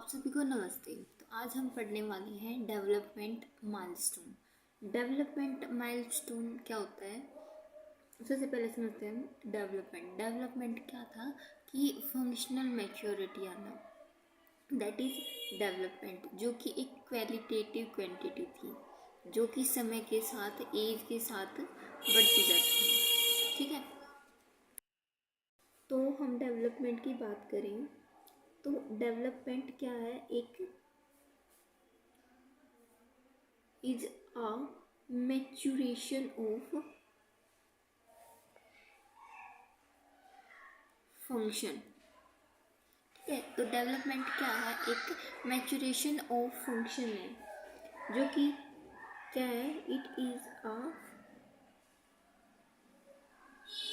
आप सभी को नमस्ते। तो आज हम पढ़ने वाले हैं डेवलपमेंट माइलस्टोन। डेवलपमेंट माइलस्टोन क्या होता है, सबसे पहले समझते हैं। डेवलपमेंट क्या था कि फंक्शनल मैच्योरिटी आना, दैट इज डेवलपमेंट, जो कि एक क्वालिटेटिव क्वांटिटी थी जो कि समय के साथ, एज के साथ बढ़ती जाती है। ठीक है, तो हम डेवलपमेंट की बात करें तो डेवलपमेंट क्या है, एक is a maturation of function. ठीक है, तो डेवलपमेंट क्या है, एक मैच्यूरेशन ऑफ फंक्शन है, जो कि क्या है, it is a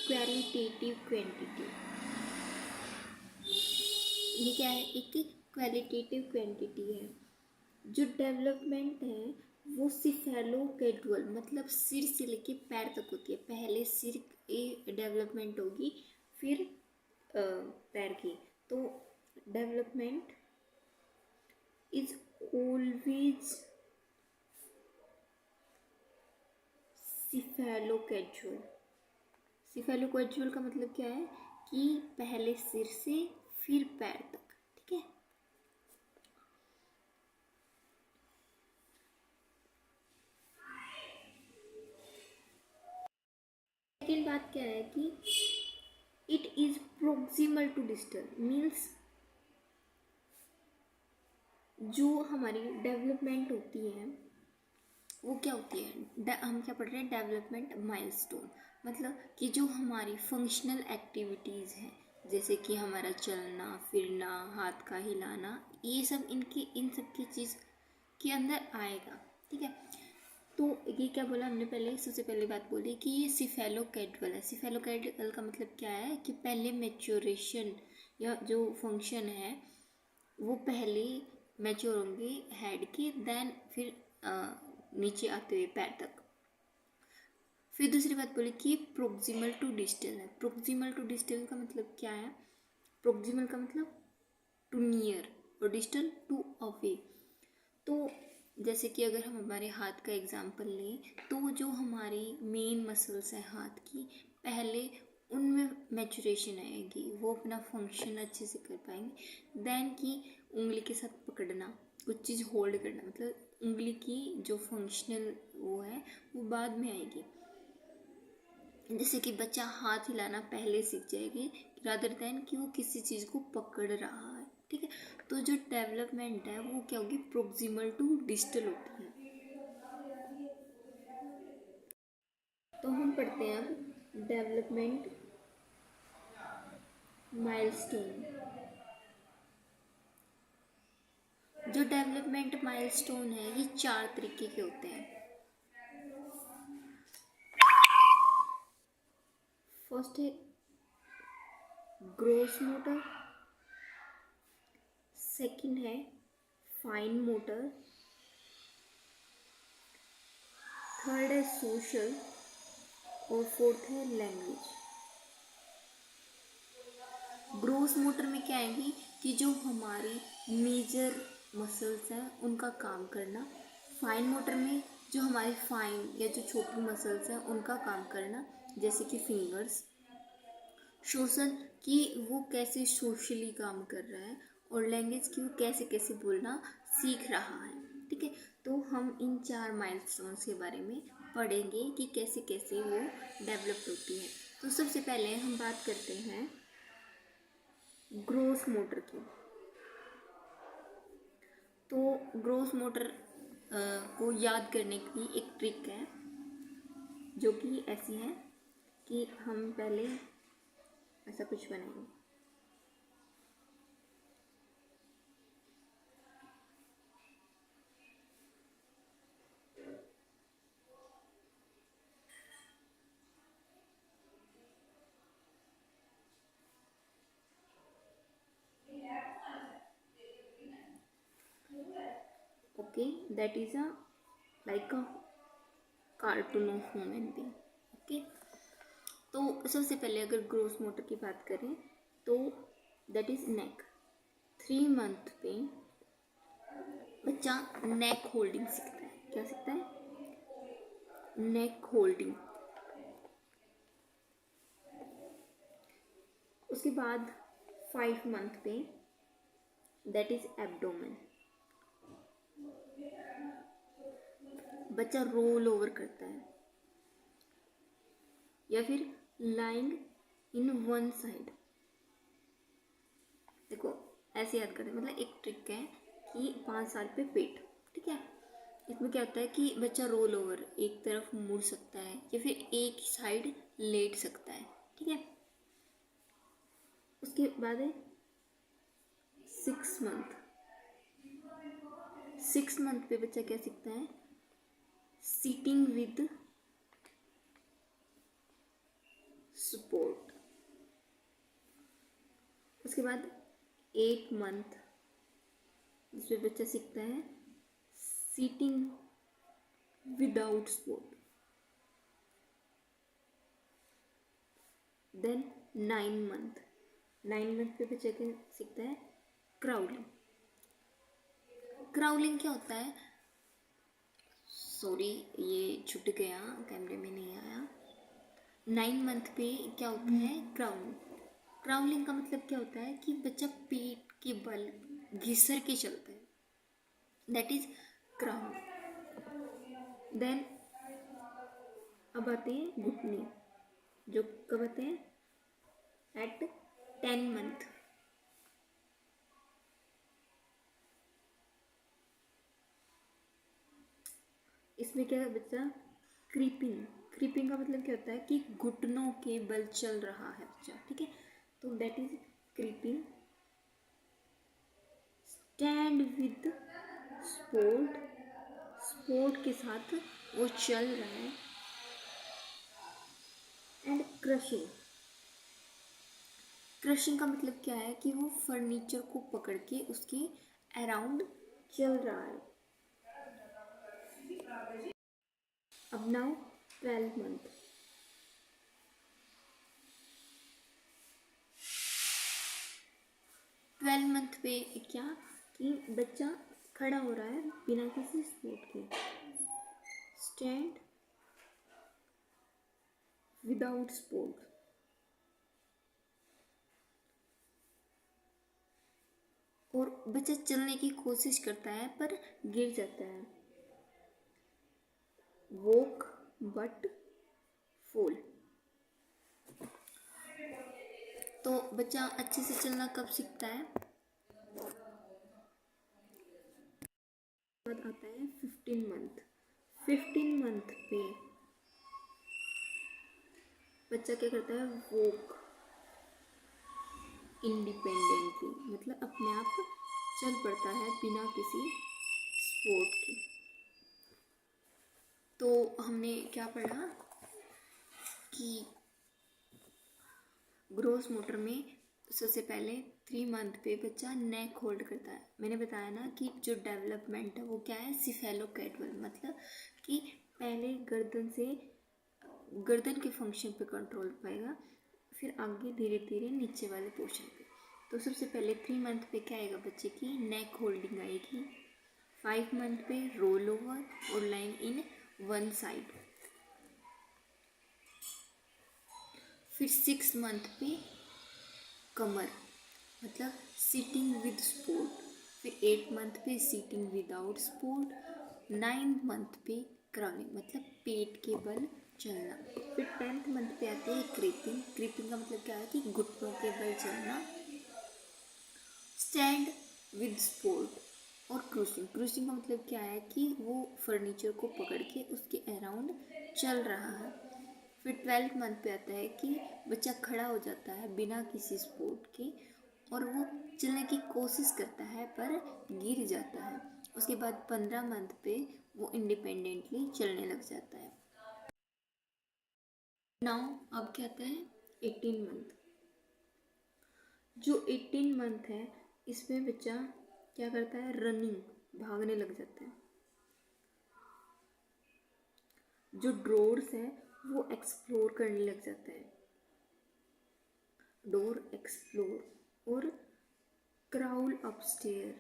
qualitative quantity. ये क्या है, एक क्वालिटेटिव क्वांटिटी है। जो डेवलपमेंट है वो सिफेलो कैजुअल, मतलब सिर से लेके पैर तक होती है। पहले सिर की डेवलपमेंट होगी, फिर पैर की। तो development is always cephalo casual. Cephalo casual का मतलब क्या है कि पहले सिर से फिर पैर तक। ठीक है, सेकेंड बात क्या है कि it is proximal to distal, means जो हमारी डेवलपमेंट होती है वो क्या होती है, हम क्या पढ़ रहे हैं, डेवलपमेंट माइलस्टोन। मतलब कि जो हमारी फंक्शनल एक्टिविटीज़ हैं, जैसे कि हमारा चलना फिरना, हाथ का हिलाना, ये सब इन सब की चीज़ के अंदर आएगा। ठीक है, तो ये क्या बोला हमने पहले, सबसे पहले बात बोली कि ये सिफेलोकैडुअल है। सिफेलोकैडुअल का मतलब क्या है कि पहले मैच्योरेशन या जो फंक्शन है वो पहले मैच्योर होंगे हेड के, देन फिर नीचे आते हुए पैर तक। फिर दूसरी बात बोली कि प्रोक्सिमल टू डिस्टल है। प्रोक्सिमल टू डिस्टल का मतलब क्या है, प्रोक्सिमल का मतलब टू नियर और डिस्टल टू अवे। तो जैसे कि अगर हम हमारे हाथ का एग्जांपल लें तो जो हमारी मेन मसल्स हैं हाथ की, पहले उनमें मैचुरेशन आएगी, वो अपना फंक्शन अच्छे से कर पाएंगे। देन की उंगली के साथ पकड़ना, कुछ चीज़ होल्ड करना, मतलब उंगली की जो फंक्शनल वो है वो बाद में आएगी। जैसे कि बच्चा हाथ हिलाना पहले सीख जाएगी रादर देन कि वो किसी चीज़ को पकड़ रहा है। ठीक है, तो जो डेवलपमेंट है वो क्या होगी, प्रोक्सिमल टू डिस्टल होती है। तो हम पढ़ते हैं अब डेवलपमेंट माइलस्टोन। जो डेवलपमेंट माइलस्टोन है ये 4 तरीके के होते हैं। फर्स्ट है ग्रोस मोटर, सेकंड है फाइन मोटर, थर्ड है सोशल और फोर्थ है लैंग्वेज। ग्रोस मोटर में क्या आएगी कि जो हमारी मेजर मसल्स हैं उनका काम करना। फाइन मोटर में जो हमारी फाइन या जो छोटी मसल्स हैं उनका काम करना, जैसे कि फिंगर्स। सोशल कि वो कैसे सोशली काम कर रहा है, और लैंग्वेज की वो कैसे कैसे बोलना सीख रहा है। ठीक है, तो हम इन 4 माइलस्टोन्स के बारे में पढ़ेंगे कि कैसे कैसे वो डेवलप होती है। तो सबसे पहले हम बात करते हैं ग्रोस मोटर की। तो ग्रोस मोटर को याद करने की एक ट्रिक है जो कि ऐसी है कि हम पहले ऐसा कुछ बनाएंगे। Okay, that is a like a cartoon of human being. Okay, तो सबसे पहले अगर ग्रोस मोटर की बात करें तो दैट इज नेक। 3 मंथ पे बच्चा नेक होल्डिंग सीखता है। क्या सीखता है? नेक होल्डिंग। उसके बाद 5 मंथ पे दैट इज एब्डोमेन। बच्चा रोल ओवर करता है या फिर लाइंग इन वन साइड। देखो ऐसे याद करते हैं, मतलब एक ट्रिक है कि 5 साल पे पेट, ठीक है। इसमें क्या होता है कि बच्चा रोल ओवर एक तरफ मुड़ सकता है या फिर एक साइड लेट सकता है, ठीक है। उसके बाद है 6 मंथ। 6 मंथ पे बच्चा क्या सीखता है? Sitting with support. उसके बाद 8 मंथ जिसमें बच्चा सीखता है sitting without support. Then 9 month. 9 month पे बच्चा क्या सीखता है? क्राउलिंग। क्राउलिंग क्या होता है? सॉरी ये छूट गया, कैमरे में नहीं आया। 9 मंथ पे क्या होता है? क्राउलिंग। क्राउलिंग का मतलब क्या होता है कि बच्चा पेट के बल घिसर के चलता है, दैट इज क्राउल। देन अब आते हैं घुटने, जो कब आते हैं? At 10 month. इसमें क्या है बच्चा? क्रीपिंग। क्रीपिंग का मतलब क्या होता है कि घुटनों के बल चल रहा है बच्चा, ठीक है। तो that is creeping. Stand with support. Support के साथ वो चल रहा है। And crushing. क्रशिंग का मतलब क्या है कि वो फर्नीचर को पकड़ के उसके अराउंड चल रहा है। अब नाउ 12 मंथ। 12 मंथ पे क्या कि बच्चा खड़ा हो रहा है बिना किसी सपोर्ट के। Stand without support. और बच्चा चलने की कोशिश करता है पर गिर जाता है। Walk but fall. तो बच्चा अच्छे से चलना कब सीखता है? बाद आता है 15 मंथ। 15 मंथ पे बच्चा क्या करता है? वॉक इंडिपेंडेंटली, मतलब अपने आप चल पड़ता है बिना किसी सपोर्ट के। तो हमने क्या पढ़ा कि ग्रोस मोटर में सबसे पहले 3 मंथ पे बच्चा नेक होल्ड करता है। मैंने बताया ना कि जो डेवलपमेंट है वो क्या है? सिफेलोकैडवल, मतलब कि पहले गर्दन के फंक्शन पे कंट्रोल पाएगा, फिर आगे धीरे धीरे नीचे वाले पोर्शन पे। तो सबसे पहले 3 मंथ पे क्या आएगा? बच्चे की नेक होल्डिंग आएगी। 5 मंथ पे रोल ओवर और लाइन इन वन साइड। फिर 6 मंथ पे कमर, मतलब सीटिंग विद सपोर्ट। फिर 8 मंथ पे सीटिंग विदाउट सपोर्ट। 9 मंथ पे क्राउलिंग, मतलब पेट के बल चलना। फिर 10th मंथ पे आते हैं क्रीपिंग। क्रीपिंग का मतलब क्या है कि घुटनों के बल चलना। Stand with support. और क्रूसिंग। क्रूसिंग का मतलब क्या है कि वो फर्नीचर को पकड़ के उसके अराउंड चल रहा है। फिर 12th मंथ पे आता है कि बच्चा खड़ा हो जाता है बिना किसी सपोर्ट के और वो चलने की कोशिश करता है पर गिर जाता है। उसके बाद 15 मंथ पे वो इंडिपेंडेंटली चलने लग जाता है। नाउ अब क्या आता है? 18 मंथ। जो 18 मंथ है इसमें बच्चा क्या करता है? रनिंग, भागने लग जाता है। जो डोर्स है वो एक्सप्लोर करने लग जाता है। डोर एक्सप्लोर और क्राउल अपस्टेयर।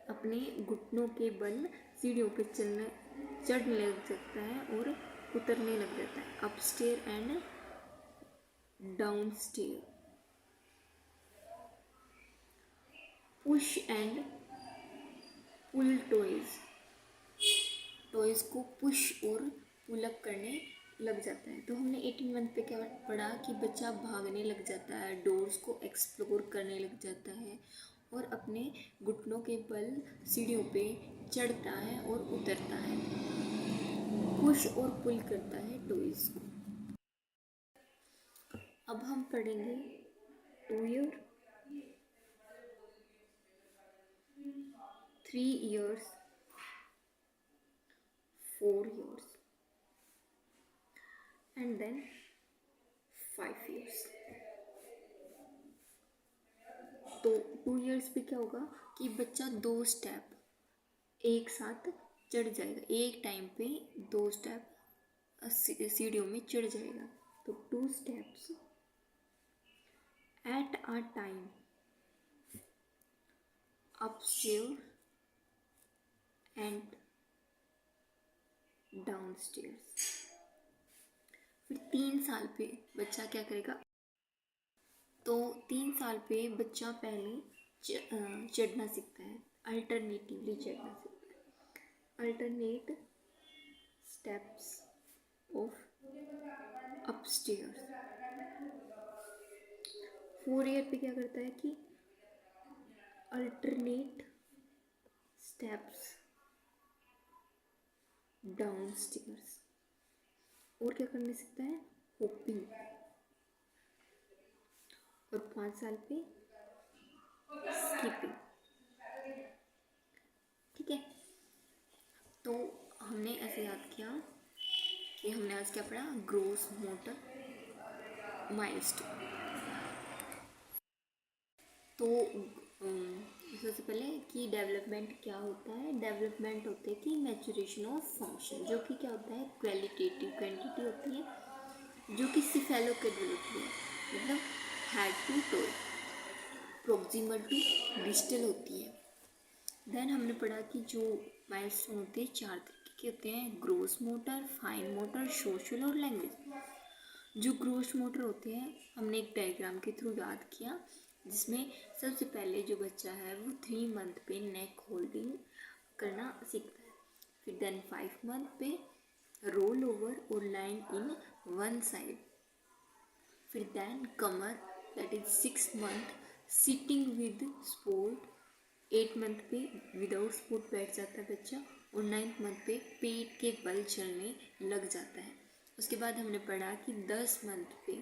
अपने घुटनों के बल सीढ़ियों पे चढ़ने लग सकता है और उतरने लग जाता है। Upstair and downstair. Push and pull toys. Toys को पुश और पुल अप करने लग जाता है। तो हमने 18 मंथ पे क्या पढ़ा कि बच्चा भागने लग जाता है, डोर्स को एक्सप्लोर करने लग जाता है और अपने घुटनों के बल सीढ़ियों पे चढ़ता है और उतरता है, पुश और पुल करता है टॉयज को। अब हम पढ़ेंगे 2 year, 3 years, 4 years and then 5 years। तो 2 years पे क्या होगा कि बच्चा 2 स्टेप एक साथ चढ़ जाएगा, एक टाइम पे 2 स्टेप सीढ़ियों में चढ़ जाएगा। तो 2 steps at a time upstairs and downstairs। फिर 3 साल पे बच्चा क्या करेगा, तो 3 साल पे बच्चा पहले चढ़ना सीखता है, अल्टरनेटिवली चढ़ना सीखता है, alternate steps of upstairs. 4 year पे क्या करता है कि अल्टरनेट स्टेप्स डाउनस्टेयर्स। और क्या करने सीखता है, होपिंग। और 5 साल पे स्किपिंग। ठीक है, तो हमने ऐसे याद किया कि हमने आज क्या पढ़ा, ग्रोस मोटर माइलस्टोन। तो सबसे पहले कि डेवलपमेंट क्या होता है। डेवलपमेंट होते हैं कि मैचुरेशन ऑफ फंक्शन, जो कि क्या होता है, क्वालिटेटिव क्वांटिटी होती है, जो कि सिफेलोकेडल होती है, मतलब head to toe, proximal to distal होती है। देन हमने पढ़ा कि जो माइलस्टोन होते हैं 4 तरीके के होते हैं, gross motor, fine motor, social और लैंग्वेज। जो ग्रोस मोटर होते हैं हमने एक डायग्राम के थ्रू याद किया, जिसमें सबसे पहले जो बच्चा है वो 3 मंथ पे नेक होल्डिंग करना सीखता है, फिर देन 5 मंथ पे रोल ओवर और लाइन इन वन साइड, फिर देन कमर that is 6 month sitting with support, 8 month पे विदाउट सपोर्ट बैठ जाता है बच्चा, और 9th मंथ पे पेट के बल चलने लग जाता है। उसके बाद हमने पढ़ा कि 10 मंथ पे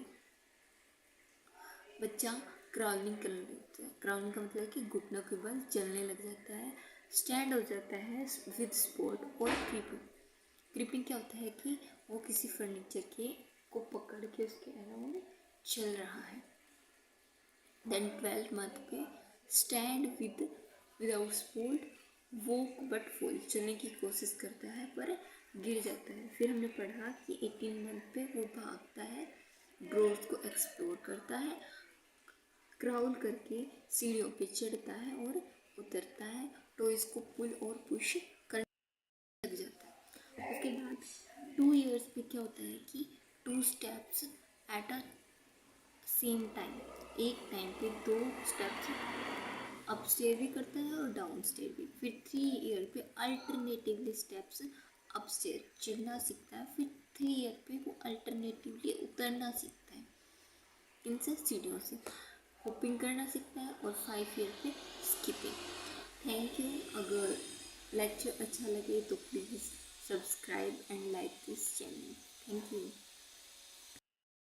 बच्चा क्राउलिंग करने लगता है। क्राउलिंग का मतलब कि घुटनों के बल चलने लग जाता है, स्टैंड हो जाता है विद सपोर्ट। और क्रीपिंग, क्रीपिंग क्या होता है कि वो किसी फर्नीचर के को पकड़ के उसके अराउंड चल रहा है। देन 12 मंथ पे stand without support, walk but fall, चलने की कोशिश करता है पर गिर जाता है। फिर हमने पढ़ा कि 18 मंथ पे वो भागता है, डोर्स को एक्सप्लोर करता है, क्राउल करके सीढ़ियों पे चढ़ता है और उतरता है, टॉयज को पुल और पुश करने लग जाता है। उसके बाद 2 years पे क्या होता है कि 2 steps at a same time, एक टाइम पे 2 steps अपस्टेयर भी करता है और डाउन स्टेयर भी। फिर 3 ईयर पे अल्टरनेटिवली स्टेप्स अपस्टेयर चढ़ना सीखता है, फिर 3 ईयर पे वो अल्टरनेटिवली उतरना सीखता है इनसे सीढ़ियों से, होपिंग करना सीखता है, और 5 ईयर पे स्किपिंग। Thank you. अगर लेक्चर अच्छा लगे तो please subscribe and like this channel. Thank you.